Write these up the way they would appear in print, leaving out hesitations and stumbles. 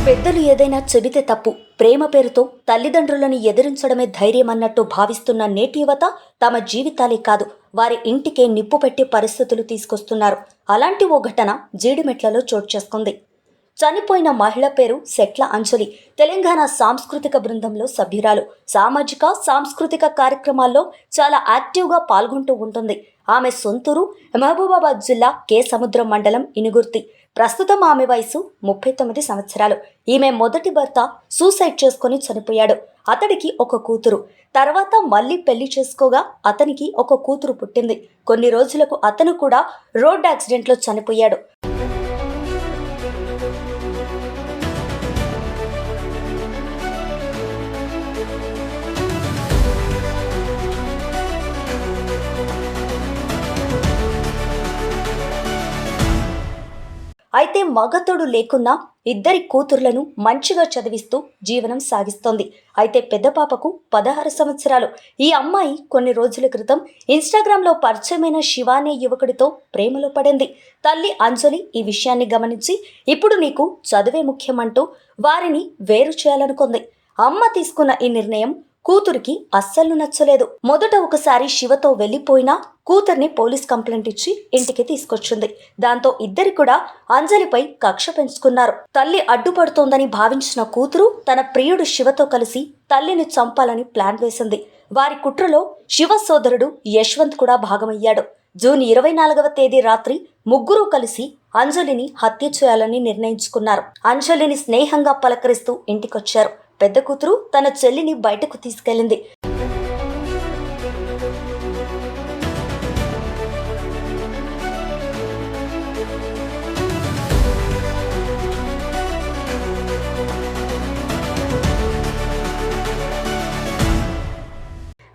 పెద్దలు ఏదైనా చెబితే తప్పు, ప్రేమ పేరుతో తల్లిదండ్రులను ఎదిరించడమే ధైర్యం అన్నట్టు భావిస్తున్న నేటి యువత తమ జీవితాలే కాదు, వారి ఇంటికే నిప్పు పెట్టే పరిస్థితులు తీసుకొస్తున్నారు. అలాంటి ఓ ఘటన జీడిమెట్లలో చోటు చేసుకుంది. చనిపోయిన మహిళ పేరు సెట్ల అంజలి. తెలంగాణ సాంస్కృతిక బృందంలో సభ్యురాలు. సామాజిక సాంస్కృతిక కార్యక్రమాల్లో చాలా యాక్టివ్గా పాల్గొంటూ ఉంటుంది. ఆమె సొంతూరు మహబూబాబాద్ జిల్లా కే సముద్రం మండలం ఇనుగుర్తి. ప్రస్తుతం ఆమె వయసు 39 సంవత్సరాలు. ఈమె మొదటి భర్త సూసైడ్ చేసుకుని చనిపోయాడు. అతడికి ఒక కూతురు. తర్వాత మళ్ళీ పెళ్లి చేసుకోగా అతనికి ఒక కూతురు పుట్టింది. కొన్ని రోజులకు అతను కూడా రోడ్ యాక్సిడెంట్లో చనిపోయాడు. అయితే మగతోడు లేకున్నా ఇద్దరి కూతుర్లను మంచిగా చదివిస్తూ జీవనం సాగిస్తోంది. అయితే పెద్ద పాపకు 16 సంవత్సరాలు. ఈ అమ్మాయి కొన్ని రోజుల క్రితం ఇన్స్టాగ్రామ్లో పరిచయమైన శివ అనే యువకుడితో ప్రేమలో పడింది. తల్లి అంజలి ఈ విషయాన్ని గమనించి ఇప్పుడు నీకు చదువే ముఖ్యమంటూ వారిని వేరు చేయాలనుకుంది. అమ్మ తీసుకున్న ఈ నిర్ణయం కూతురికి అస్సలు నచ్చలేదు. మొదట ఒకసారి శివతో వెళ్లిపోయినా కూతుర్ని పోలీస్ కంప్లైంట్ ఇచ్చి ఇంటికి తీసుకొచ్చింది. దాంతో ఇద్దరి కూడా అంజలిపై కక్ష పెంచుకున్నారు. తల్లి అడ్డుపడుతోందని భావించిన కూతురు తన ప్రియుడు శివతో కలిసి తల్లిని చంపాలని ప్లాన్ వేసింది. వారి కుట్రలో శివ సోదరుడు యశ్వంత్ కూడా భాగమయ్యాడు. జూన్ 24వ తేదీ రాత్రి ముగ్గురు కలిసి అంజలిని హత్య చేయాలని నిర్ణయించుకున్నారు. అంజలిని స్నేహంగా పలకరిస్తూ ఇంటికొచ్చారు. పెద్ద కూతురు తన చెల్లిని బయటకు తీసుకెళ్లింది.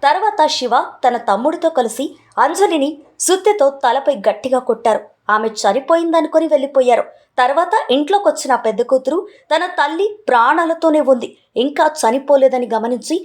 తర్వాత శివ తన తమ్ముడితో కలిసి అంజలిని సుత్తెతో తలపై గట్టిగా కొట్టారు. ఆమె చనిపోయిందనుకొని వెళ్ళిపోయారు. తర్వాత ఇంట్లోకొచ్చిన పెద్ద కూతురు తన తల్లి ప్రాణాలతోనే ఉంది, ఇంకా చనిపోలేదని గమనించి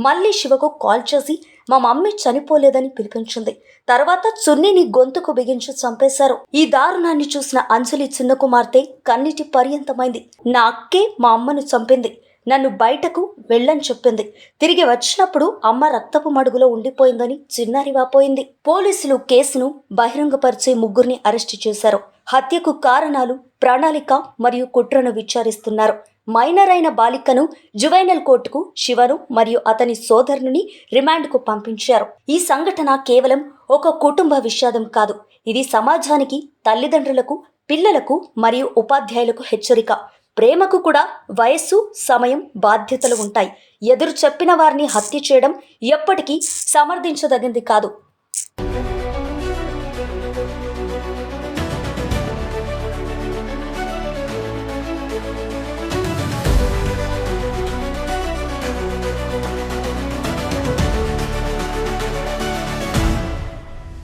మళ్ళీ శివకు కాల్ చేసి మా మమ్మీ చనిపోలేదని పిలిపించింది. తర్వాత చున్నీని గొంతుకు బిగించి చంపేశారు. ఈ దారుణాన్ని చూసిన అంజలి చిన్న కుమార్తె కన్నీటి పర్యంతమైంది. నా అక్కే మా అమ్మను చంపింది, నన్ను బయటకు వెళ్ళని చెప్పింది. తిరిగి వచ్చినప్పుడు అమ్మ రక్తపు మడుగులో ఉండిపోయిందని చిన్నారివాపోయింది. పోలీసులు కేసును బహిరంగపరిచి ముగ్గురిని అరెస్టు చేశారు. హత్యకు కారణాలు, ప్రణాళిక మరియు కుట్రను విచారిస్తున్నారు. మైనర్ అయిన బాలికను జువైనల్ కోర్టుకు శివను మరియు అతని సోదరుని రిమాండ్కు పంపించారు. ఈ సంఘటన కేవలం ఒక కుటుంబ విషాదం కాదు, ఇది సమాజానికి, తల్లిదండ్రులకు, పిల్లలకు మరియు ఉపాధ్యాయులకు హెచ్చరిక. ప్రేమకు కూడా వయస్సు, సమయం, బాధ్యతలు ఉంటాయి. ఎదురు చెప్పిన వారిని హత్య చేయడం ఎప్పటికీ సమర్థించదగింది కాదు.